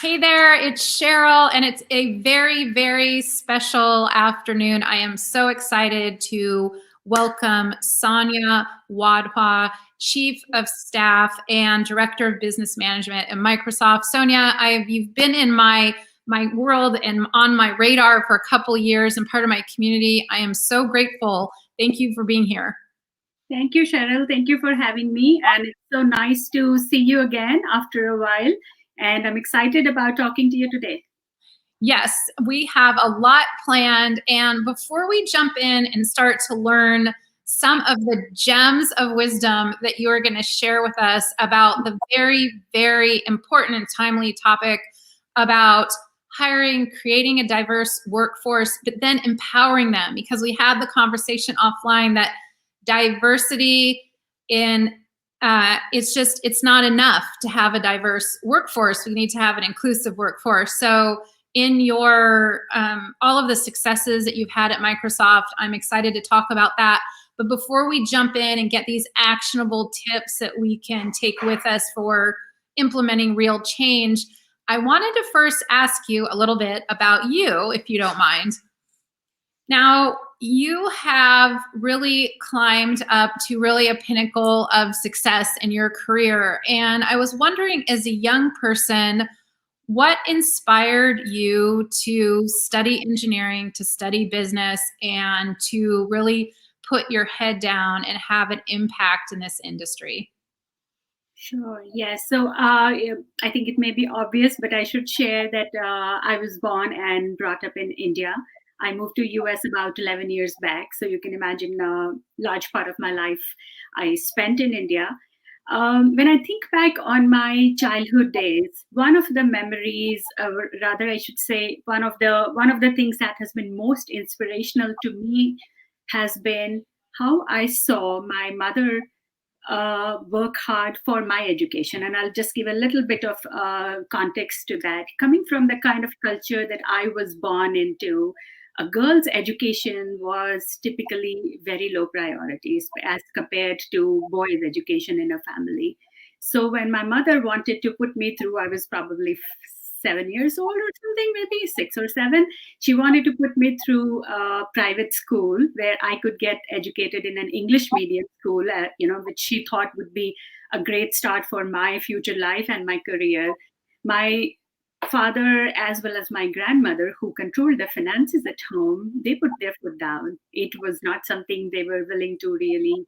Hey there, it's Sheryl, and it's a very, very special afternoon. I am so excited to welcome Sonia Wadhwa, Chief of Staff and Director of Business Management at Microsoft. Sonia, you've been in my world and on my radar for a couple years and part of my community. I am so grateful. Thank you for being here. Thank you, Sheryl. Thank you for having me. And it's so nice to see you again after a while. And I'm excited about talking to you today. Yes, we have a lot planned. And before we jump in and start to learn some of the gems of wisdom that you are going to share with us about the very, very important and timely topic about hiring, creating a diverse workforce, but then empowering them, because we had the conversation offline that diversity in it's not enough to have a diverse workforce. We need to have an inclusive workforce. So in your all of the successes that you've had at Microsoft, I'm excited to talk about that. But before we jump in and get these actionable tips that we can take with us for implementing real change, I wanted to first ask you a little bit about you, if you don't mind. Now, you have really climbed up to really a pinnacle of success in your career. And I was wondering, as a young person, what inspired you to study engineering, to study business, and to really put your head down and have an impact in this industry? Sure. Yes. So I think it may be obvious, but I should share that I was born and brought up in India. I moved to US about 11 years back. So you can imagine a large part of my life I spent in India. When I think back on my childhood days, one of the memories, rather I should say, one of the things that has been most inspirational to me has been how I saw my mother work hard for my education. And I'll just give a little bit of context to that. Coming from the kind of culture that I was born into, a girl's education was typically very low priorities as compared to boys' education in a family. So when my mother wanted to put me through, I was probably 7 years old or something, maybe 6 or 7. She wanted to put me through a private school where I could get educated in an English medium school, which she thought would be a great start for my future life and my career. My father, as well as my grandmother, who controlled the finances at home, they put their foot down. It was not something they were willing to really.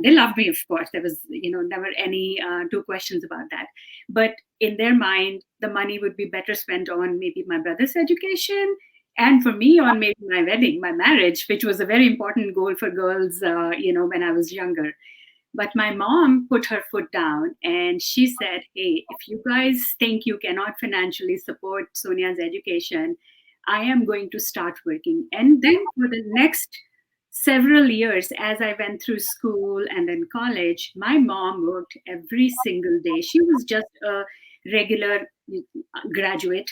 They loved me, of course. There was, never any two questions about that. But in their mind, the money would be better spent on maybe my brother's education, and for me on maybe my wedding, my marriage, which was a very important goal for girls, when I was younger. But my mom put her foot down and she said, "Hey, if you guys think you cannot financially support Sonia's education, I am going to start working." And then for the next several years, as I went through school and then college, my mom worked every single day. She was just a regular graduate.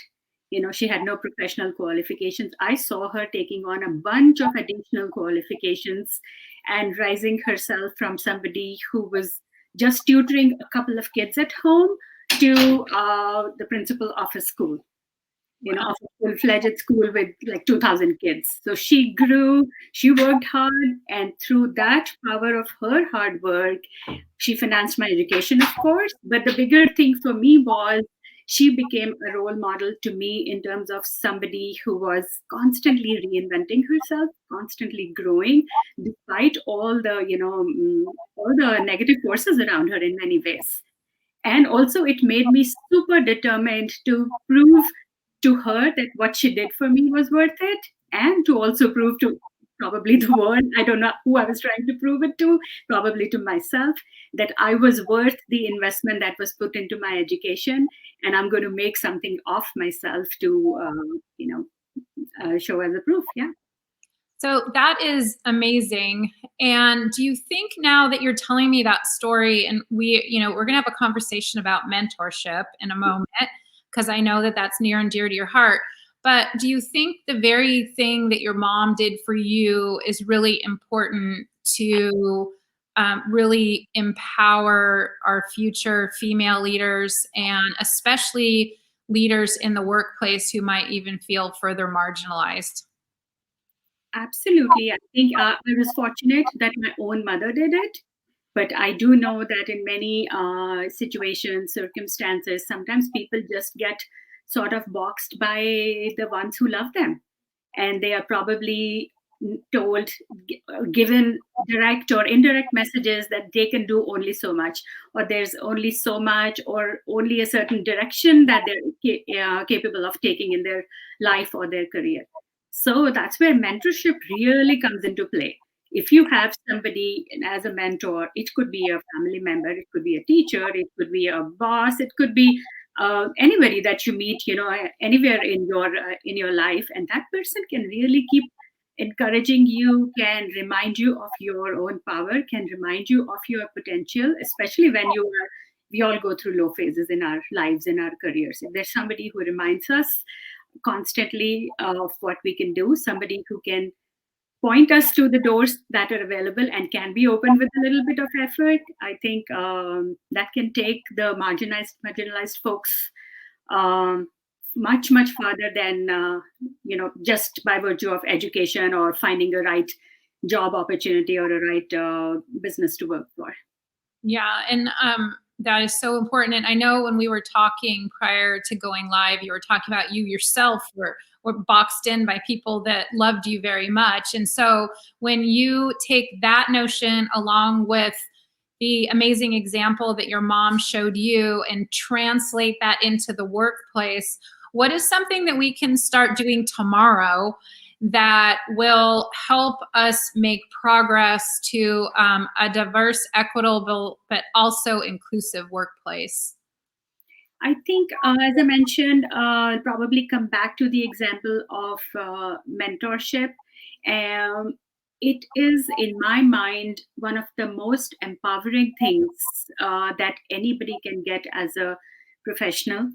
She had no professional qualifications. I saw her taking on a bunch of additional qualifications and rising herself from somebody who was just tutoring a couple of kids at home to the principal of a school, Wow. of a full-fledged school with like 2,000 kids. So she grew, she worked hard, and through that power of her hard work, she financed my education, of course. But the bigger thing for me was she became a role model to me in terms of somebody who was constantly reinventing herself, constantly growing, despite all the, all the negative forces around her in many ways. And also, it made me super determined to prove to her that what she did for me was worth it, and to also prove to probably the world, I don't know who I was trying to prove it to, probably to myself, that I was worth the investment that was put into my education, and I'm going to make something of myself to, show as a proof. Yeah. So that is amazing. And do you think, now that you're telling me that story, and we're going to have a conversation about mentorship in a moment, because I know that that's near and dear to your heart. But do you think the very thing that your mom did for you is really important to really empower our future female leaders, and especially leaders in the workplace who might even feel further marginalized? Absolutely. I think I was fortunate that my own mother did it. But I do know that in many situations, circumstances, sometimes people just get sort of boxed by the ones who love them. And they are probably told, given direct or indirect messages that they can do only so much, or there's only so much, or only a certain direction that they're capable of taking in their life or their career. So that's where mentorship really comes into play. If you have somebody as a mentor, it could be a family member, it could be a teacher, it could be a boss, it could be anybody that you meet, anywhere in your life, and that person can really keep encouraging you, can remind you of your own power, can remind you of your potential, especially when we all go through low phases in our lives, in our careers. If there's somebody who reminds us constantly of what we can do, somebody who can point us to the doors that are available and can be opened with a little bit of effort, I think that can take the marginalized folks um, much farther than just by virtue of education or finding a right job opportunity or a right business to work for. Yeah, and that is so important. And I know when we were talking prior to going live, you were talking about you yourself were boxed in by people that loved you very much. And so when you take that notion along with the amazing example that your mom showed you and translate that into the workplace, what is something that we can start doing tomorrow that will help us make progress to a diverse, equitable, but also inclusive workplace? I think, as I mentioned, I'll probably come back to the example of mentorship. Um, it is, in my mind, one of the most empowering things that anybody can get as a professional.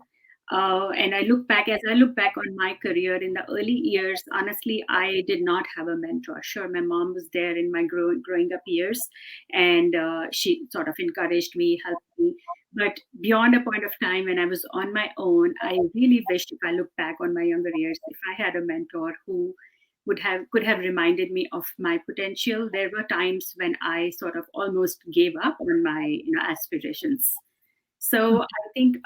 And as I look back on my career in the early years, honestly, I did not have a mentor. Sure, my mom was there in my growing up years, and she sort of encouraged me, helped me. But beyond a point of time when I was on my own, I really wish, if I look back on my younger years, if I had a mentor who could have reminded me of my potential. There were times when I sort of almost gave up on my aspirations. So I think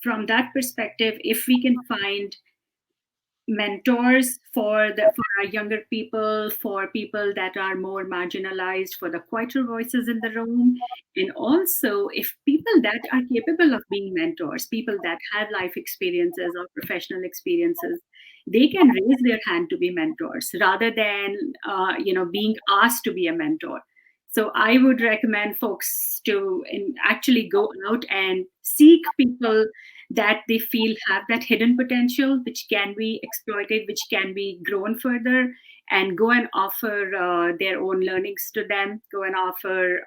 from that perspective, if we can find mentors for our younger people, for people that are more marginalized, for the quieter voices in the room, and also if people that are capable of being mentors, people that have life experiences or professional experiences, they can raise their hand to be mentors rather than being asked to be a mentor. So I would recommend folks to actually go out and seek people that they feel have that hidden potential, which can be exploited, which can be grown further, and go and offer their own learnings to them, go and offer,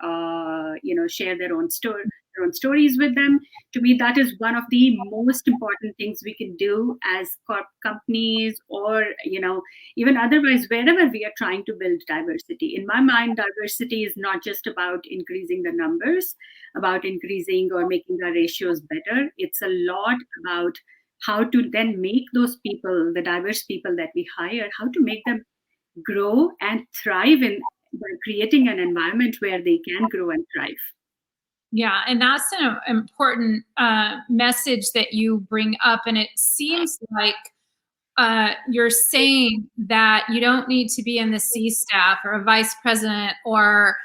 share their own stories with them. To me, that is one of the most important things we can do as companies, or, even otherwise, wherever we are trying to build diversity. In my mind, diversity is not just about increasing the numbers, about increasing or making our ratios better. It's a lot about how to then make those people, the diverse people that we hire, how to make them grow and thrive by creating an environment where they can grow and thrive. Yeah, and that's an important message that you bring up. And it seems like you're saying that you don't need to be in the C staff or a vice president or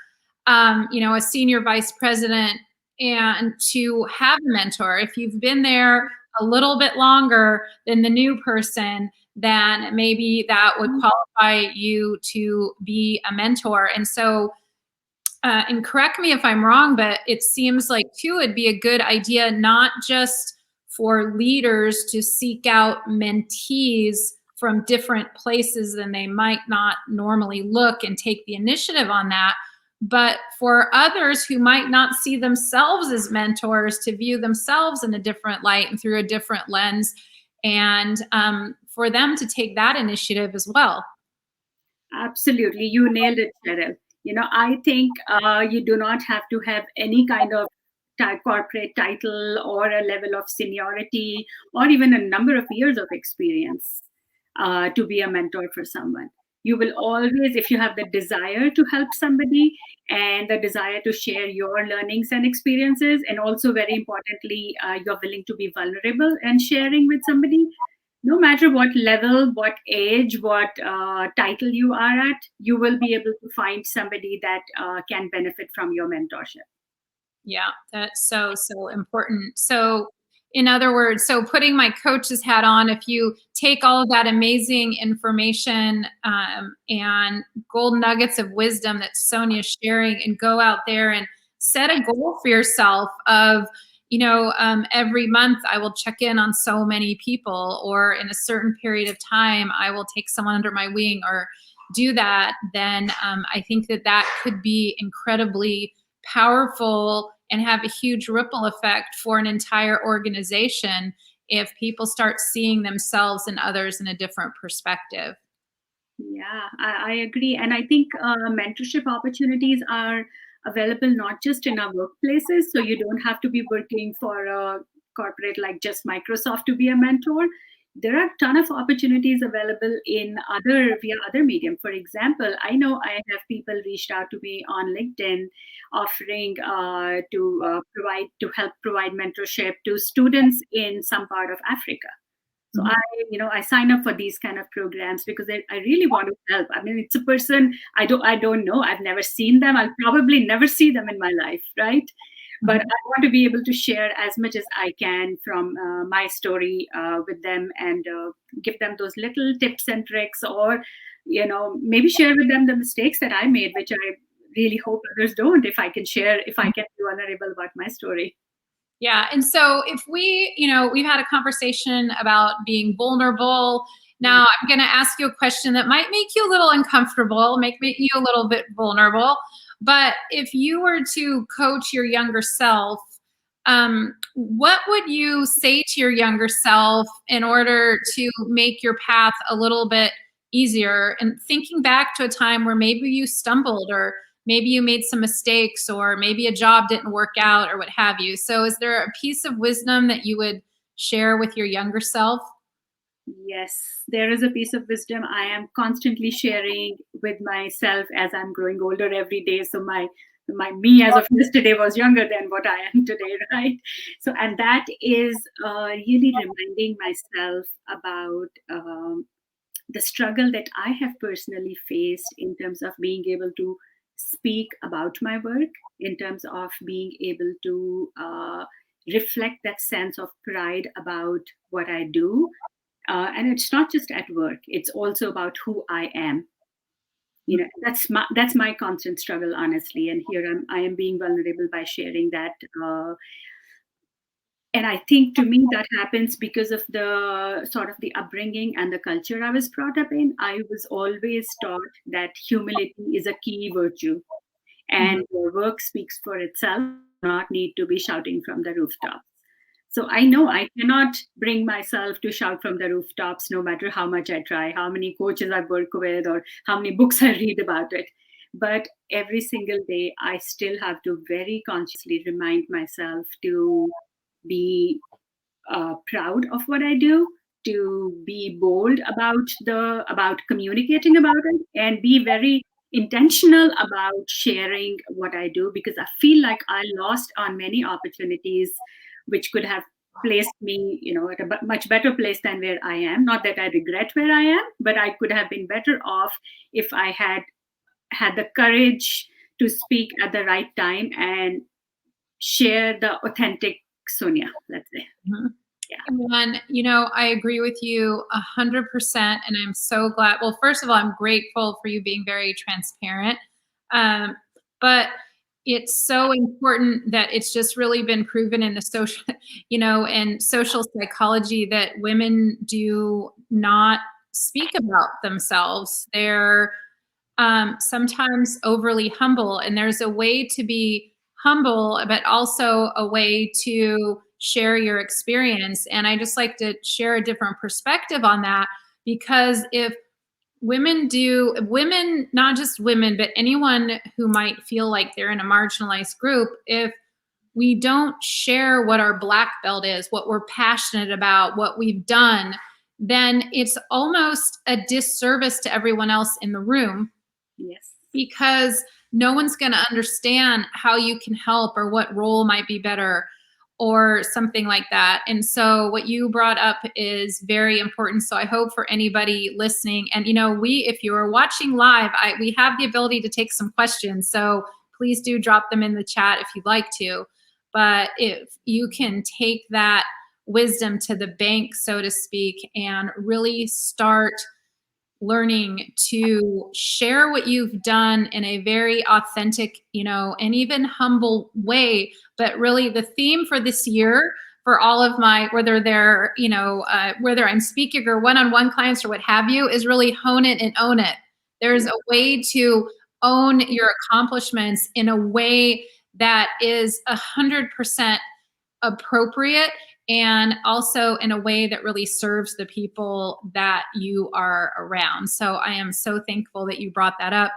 a senior vice president and to have a mentor. If you've been there a little bit longer than the new person, then maybe that would qualify you to be a mentor. And so, and correct me if I'm wrong, but it seems like too, it'd be a good idea, not just for leaders to seek out mentees from different places than they might not normally look and take the initiative on that, but for others who might not see themselves as mentors to view themselves in a different light and through a different lens, and for them to take that initiative as well. Absolutely. You nailed it, Sheryl. I think you do not have to have any kind of corporate title or a level of seniority or even a number of years of experience to be a mentor for someone. You will always, if you have the desire to help somebody and the desire to share your learnings and experiences, and also very importantly, you're willing to be vulnerable and sharing with somebody, no matter what level, what age, what title you are at, you will be able to find somebody that can benefit from your mentorship. Yeah, that's so, so important. So, in other words, so putting my coach's hat on, if you take all of that amazing information and gold nuggets of wisdom that Sonia's sharing and go out there and set a goal for yourself of, every month I will check in on so many people, or in a certain period of time, I will take someone under my wing or do that, then I think that that could be incredibly powerful and have a huge ripple effect for an entire organization if people start seeing themselves and others in a different perspective. Yeah, I agree. And I think mentorship opportunities are available not just in our workplaces. So you don't have to be working for a corporate like just Microsoft to be a mentor. There are a ton of opportunities available in via other medium. For example, I know I have people reached out to me on LinkedIn offering to help provide mentorship to students in some part of Africa. So I sign up for these kind of programs because I really want to help. I mean, it's a person I don't know. I've never seen them. I'll probably never see them in my life, right? But I want to be able to share as much as I can from my story with them and give them those little tips and tricks, or maybe share with them the mistakes that I made, which I really hope others don't. If I can be vulnerable about my story. Yeah. And so if we've had a conversation about being vulnerable. Now I'm going to ask you a question that might make you a little uncomfortable, make you a little bit vulnerable. But if you were to coach your younger self, what would you say to your younger self in order to make your path a little bit easier? And thinking back to a time where maybe you stumbled, or maybe you made some mistakes, or maybe a job didn't work out, or what have you. So is there a piece of wisdom that you would share with your younger self? Yes, there is a piece of wisdom I am constantly sharing with myself as I'm growing older every day. So my me as of yesterday was younger than what I am today, right? So, and that is really reminding myself about the struggle that I have personally faced in terms of being able to speak about my work, in terms of being able to reflect that sense of pride about what I do. And it's not just at work, it's also about who I am. That's my constant struggle, honestly. And here I am being vulnerable by sharing that. And I think to me that happens because of the sort of the upbringing and the culture I was brought up in. I was always taught that humility is a key virtue, and your work speaks for itself. Not need to be shouting from the rooftop. So I know I cannot bring myself to shout from the rooftops, no matter how much I try, how many coaches I work with, or how many books I read about it. But every single day, I still have to very consciously remind myself to be proud of what I do, to be bold about communicating about it, and be very intentional about sharing what I do, because I feel like I lost on many opportunities which could have placed me, at a much better place than where I am. Not that I regret where I am, but I could have been better off if I had the courage to speak at the right time and share the authentic Sonia, let's say. Mhm. Yeah. And, I agree with you 100%. And I'm so glad. Well, first of all, I'm grateful for you being very transparent. Um, but it's so important that it's just really been proven in the social, in social psychology, that women do not speak about themselves. They're sometimes overly humble, and there's a way to be humble, but also a way to share your experience. And I just like to share a different perspective on that, because if women, not just women, but anyone who might feel like they're in a marginalized group, if we don't share what our black belt is, what we're passionate about, what we've done, then it's almost a disservice to everyone else in the room, Yes. because no one's going to understand how you can help or what role might be better or something like that. And so what you brought up is very important. So I hope for anybody listening, and if you are watching live, we have the ability to take some questions. So please do drop them in the chat if you'd like to. But if you can take that wisdom to the bank, so to speak, and really start learning to share what you've done in a very authentic, and even humble way. But really the theme for this year for all of my, whether they're, whether I'm speaking or one-on-one clients or what have you, is really hone it and own it. There's a way to own your accomplishments in a way that is 100% appropriate, and also in a way that really serves the people that you are around. So I am so thankful that you brought that up.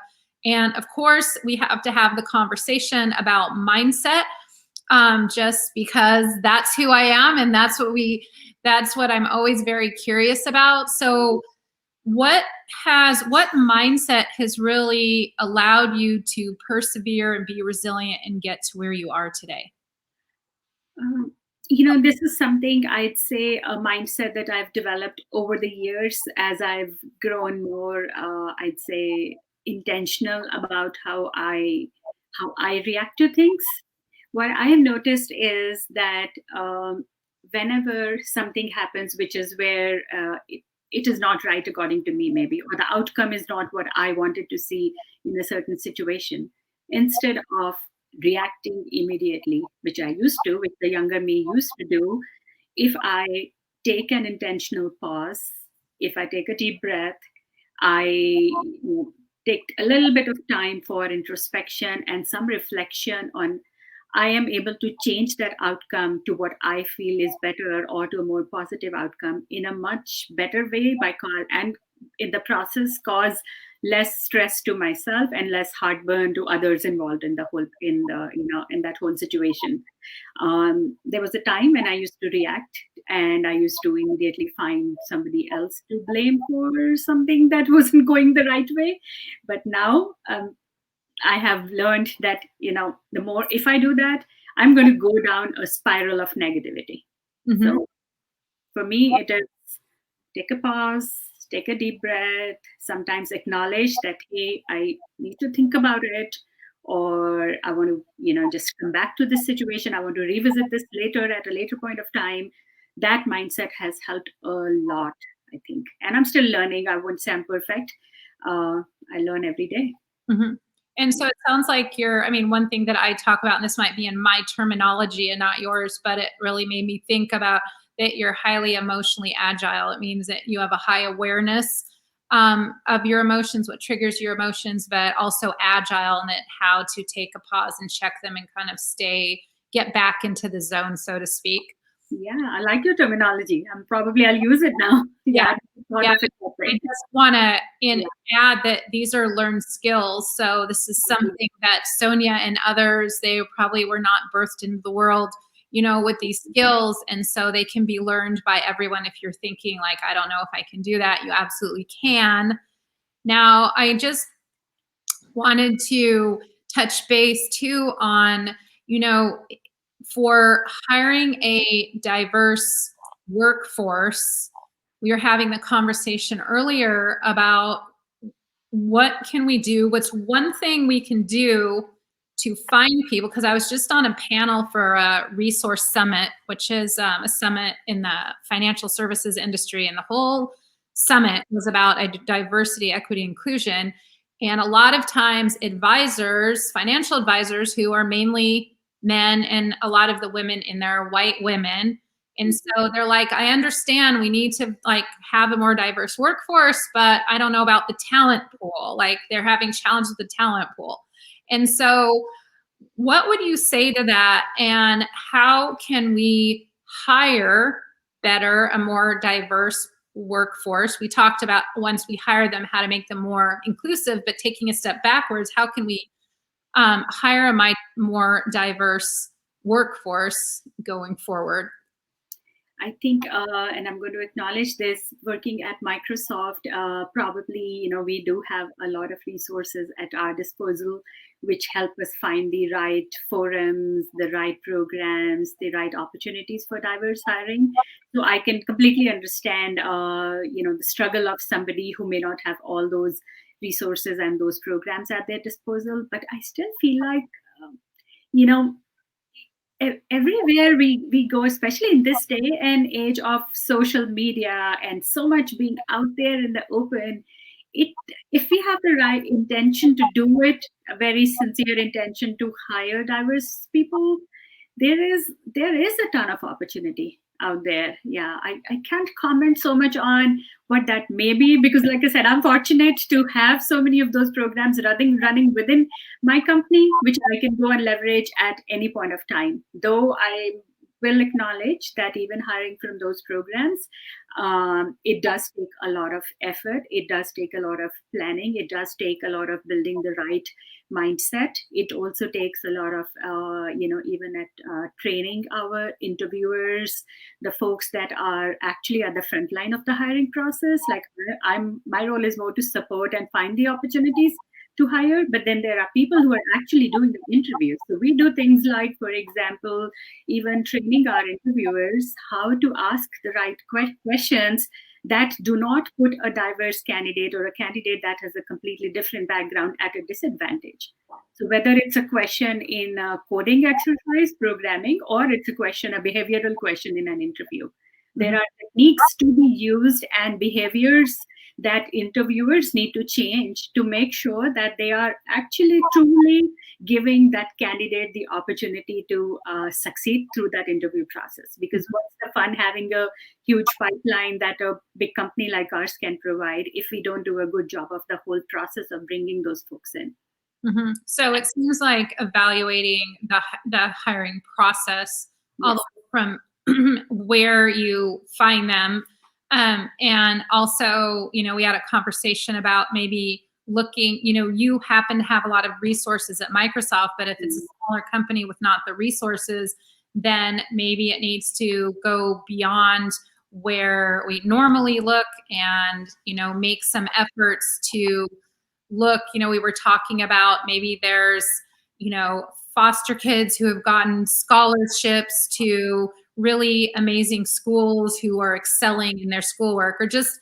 And of course, we have to have the conversation about mindset, just because that's who I am, and that's what I'm always very curious about. So what mindset has really allowed you to persevere and be resilient and get to where you are today? Um, this is something I'd say a mindset that I've developed over the years as I've grown more, I'd say, intentional about how I react to things. What I have noticed is that whenever something happens, which is where it is not right according to me, maybe, or the outcome is not what I wanted to see in a certain situation, instead of reacting immediately, which I used to, which the younger me used to do, if I take an intentional pause, if I take a deep breath, I take a little bit of time for introspection and some reflection on, I am able to change that outcome to what I feel is better, or to a more positive outcome in a much better way, and in the process cause less stress to myself and less heartburn to others involved in that whole situation. There was a time when I used to react, and I used to immediately find somebody else to blame for something that wasn't going the right way. But now I have learned that, the more, if I do that, I'm going to go down a spiral of negativity. Mm-hmm. So for me, it is take a pause, take a deep breath, sometimes acknowledge that, hey, I need to think about it, or I want to, just come back to this situation. I want to revisit this later at a later point of time. That mindset has helped a lot, I think. And I'm still learning. I wouldn't say I'm perfect. I learn every day. Mm-hmm. And so it sounds like one thing that I talk about, and this might be in my terminology and not yours, but it really made me think about that you're highly emotionally agile. It means that you have a high awareness of your emotions, what triggers your emotions, but also agile in it, how to take a pause and check them and kind of get back into the zone, so to speak. Yeah, I like your terminology. I'll use it now. Yeah. Yeah. I just want to add that these are learned skills. So this is something that Sonia and others, they probably were not birthed into the world, with these skills. And so they can be learned by everyone. If you're thinking like, I don't know if I can do that, you absolutely can. Now, I just wanted to touch base too on, for hiring a diverse workforce. We were having the conversation earlier about what can we do? What's one thing we can do to find people? Because I was just on a panel for a resource summit, which is a summit in the financial services industry. And the whole summit was about diversity, equity, inclusion. And a lot of times financial advisors who are mainly men, and a lot of the women in there are white women. And so they're like, I understand we need to have a more diverse workforce, but I don't know about the talent pool. Like they're having challenges with the talent pool. And so what would you say to that? And how can we hire better, a more diverse workforce? We talked about once we hire them, how to make them more inclusive, but taking a step backwards, how can we hire a more diverse workforce going forward? I think, and I'm going to acknowledge this, working at Microsoft, probably, we do have a lot of resources at our disposal, which help us find the right forums, the right programs, the right opportunities for diverse hiring. So I can completely understand, the struggle of somebody who may not have all those resources and those programs at their disposal. But I still feel like, you know, everywhere we go, especially in this day and age of social media and so much being out there in the open, it if we have the right intention to do it, a very sincere intention to hire diverse people, there is a ton of opportunity out there. Yeah, I can't comment so much on what that may be, because like I said, I'm fortunate to have so many of those programs running within my company, which I can go and leverage at any point of time. Though I will acknowledge that even hiring from those programs, it does take a lot of effort. It does take a lot of planning. It does take a lot of building the right mindset. It also takes a lot of, even at training our interviewers, the folks that are actually at the front line of the hiring process. Like my role is more to support and find the opportunities to hire, but then there are people who are actually doing the interviews. So we do things like, for example, even training our interviewers how to ask the right questions that do not put a diverse candidate or a candidate that has a completely different background at a disadvantage. So whether it's a question in a coding exercise, programming, or it's a behavioral question in an interview, there are techniques to be used and behaviors that interviewers need to change to make sure that they are actually truly giving that candidate the opportunity to succeed through that interview process. Because what's the fun having a huge pipeline that a big company like ours can provide if we don't do a good job of the whole process of bringing those folks in? Mm-hmm. So it seems like evaluating the hiring process, all the way from where you find them. And also, we had a conversation about maybe looking, you happen to have a lot of resources at Microsoft, but if it's a smaller company with not the resources, then maybe it needs to go beyond where we normally look and, make some efforts to look. We were talking about maybe there's, foster kids who have gotten scholarships to really amazing schools who are excelling in their schoolwork, or just,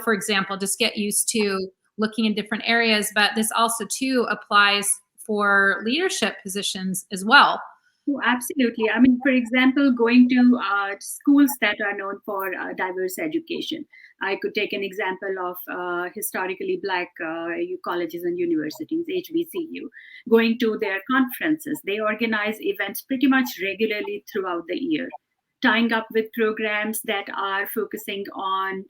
for example, just get used to looking in different areas. But this also too applies for leadership positions as well. Oh, absolutely. I mean, for example, going to schools that are known for diverse education. I could take an example of historically Black colleges and universities, HBCU, going to their conferences. They organize events pretty much regularly throughout the year, tying up with programs that are focusing on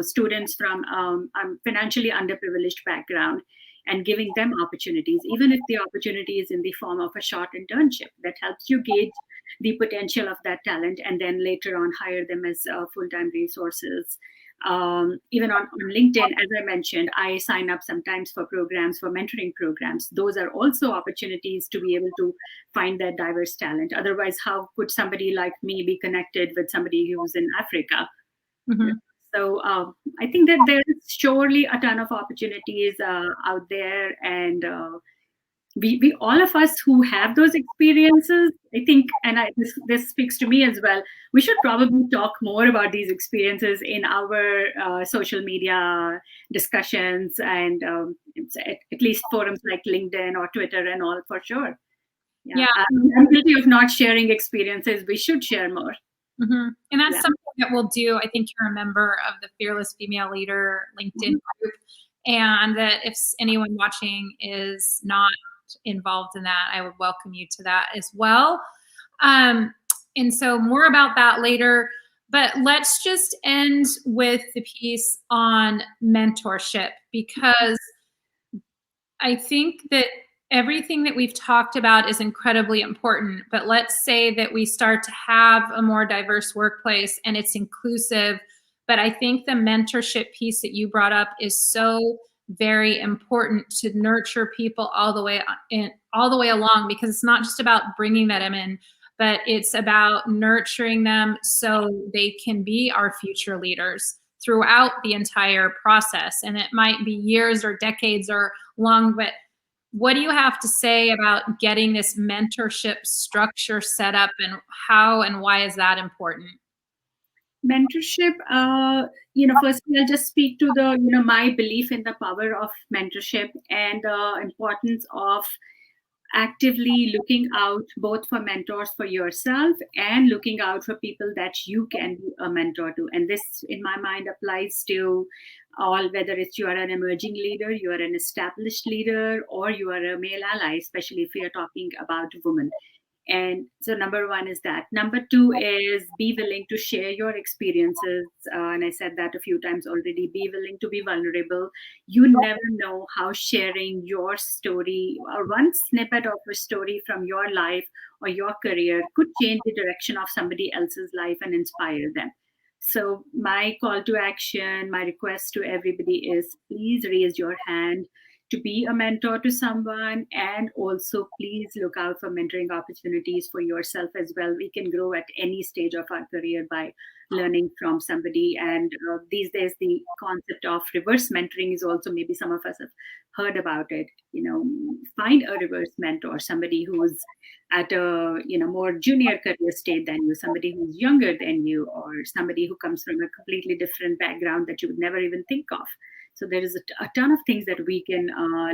students from financially underprivileged background, and giving them opportunities, even if the opportunity is in the form of a short internship that helps you gauge the potential of that talent, and then later on hire them as full-time resources. Even on LinkedIn, as I mentioned, I sign up sometimes for programs, for mentoring programs. Those are also opportunities to be able to find that diverse talent. Otherwise, how could somebody like me be connected with somebody who's in Africa? Mm-hmm. So I think that there is surely a ton of opportunities out there, and we all of us who have those experiences, I think, and this speaks to me as well. We should probably talk more about these experiences in our social media discussions, and at least forums like LinkedIn or Twitter and all, for sure. Yeah. I'm guilty of not sharing experiences. We should share more. Mm-hmm. And that's something that we'll do. I think you're a member of the Fearless Female Leader LinkedIn group, and that if anyone watching is not involved in that, I would welcome you to that as well. And so more about that later, but let's just end with the piece on mentorship, because I think that everything that we've talked about is incredibly important. But let's say that we start to have a more diverse workplace and it's inclusive. But I think the mentorship piece that you brought up is so very important to nurture people all the way all the way along, because it's not just about bringing them in, but it's about nurturing them so they can be our future leaders throughout the entire process. And it might be years or decades or long, but what do you have to say about getting this mentorship structure set up, and how and why is that important? Mentorship, firstly, I'll just speak to the, my belief in the power of mentorship and the importance of actively looking out both for mentors for yourself and looking out for people that you can be a mentor to. And this, in my mind, applies to all, whether it's you are an emerging leader, you are an established leader, or you are a male ally, especially if we are talking about women. And so, number one is that. Number two is be willing to share your experiences. And I said that a few times already. Be willing to be vulnerable. You never know how sharing your story or one snippet of a story from your life or your career could change the direction of somebody else's life and inspire them. So, my call to action, my request to everybody is please raise your hand to be a mentor to someone, and also please look out for mentoring opportunities for yourself as well. We can grow at any stage of our career by learning from somebody. And these days the concept of reverse mentoring is also, maybe some of us have heard about it. Find a reverse mentor, somebody who's at a more junior career state than you, somebody who's younger than you, or somebody who comes from a completely different background that you would never even think of. So there is a ton of things that we can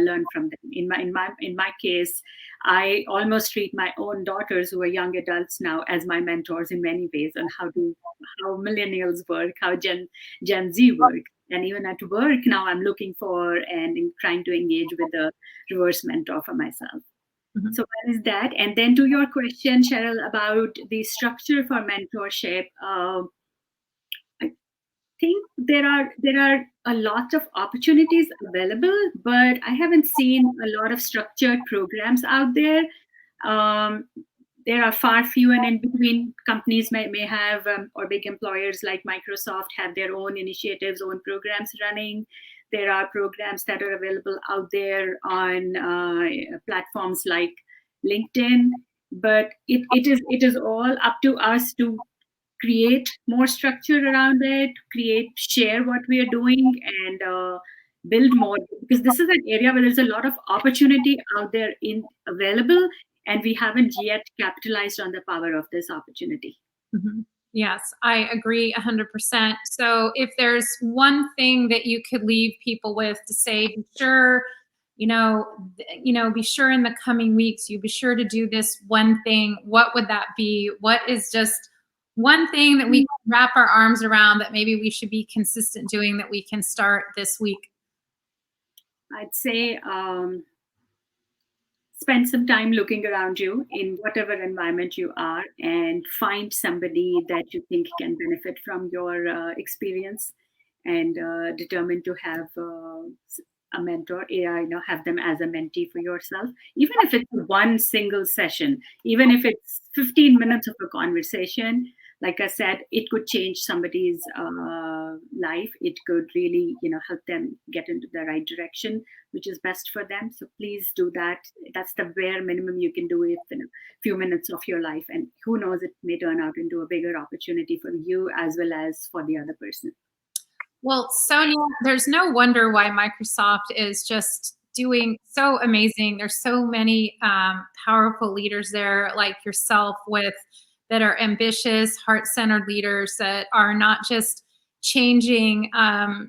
learn from them. In my case, I almost treat my own daughters, who are young adults now, as my mentors in many ways on how millennials work, how Gen Z work, and even at work now, I'm looking for and trying to engage with a reverse mentor for myself. Mhm. So one is that, and then to your question, Sheryl, about the structure for mentorship. Think there are a lot of opportunities available, but I haven't seen a lot of structured programs out there. Um, there are far few and in between. Companies may have, or big employers like Microsoft have their own initiatives, own programs running. There are programs that are available out there on platforms like LinkedIn, but it is all up to us to create more structure around it, share what we are doing, and build more, because this is an area where there's a lot of opportunity out there available, and we haven't yet capitalized on the power of this opportunity. Mhm. Yes, I agree 100%. So if there's one thing that you could leave people with to say, be sure, be sure in the coming weeks, you be sure to do this one thing, what would that be? What is just one thing that we can wrap our arms around that maybe we should be consistent doing, that we can start this week? I'd say spend some time looking around you in whatever environment you are, and find somebody that you think can benefit from your experience, and determine to have a mentor, have them as a mentee for yourself, even if it's one single session, even if it's 15 minutes of a conversation. Like I said, it could change somebody's life. It could really, help them get into the right direction, which is best for them. So please do that. That's the bare minimum you can do in a few minutes of your life. And who knows, it may turn out into a bigger opportunity for you as well as for the other person. Well, Sonia, there's no wonder why Microsoft is just doing so amazing. There's so many powerful leaders there like yourself that are ambitious, heart-centered leaders that are not just changing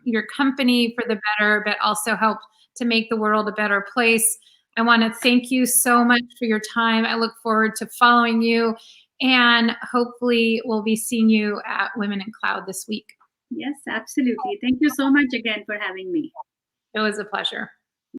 your company for the better, but also help to make the world a better place. I want to thank you so much for your time. I look forward to following you, and hopefully we'll be seeing you at Women in Cloud this week. Yes, absolutely. Thank you so much again for having me. It was a pleasure.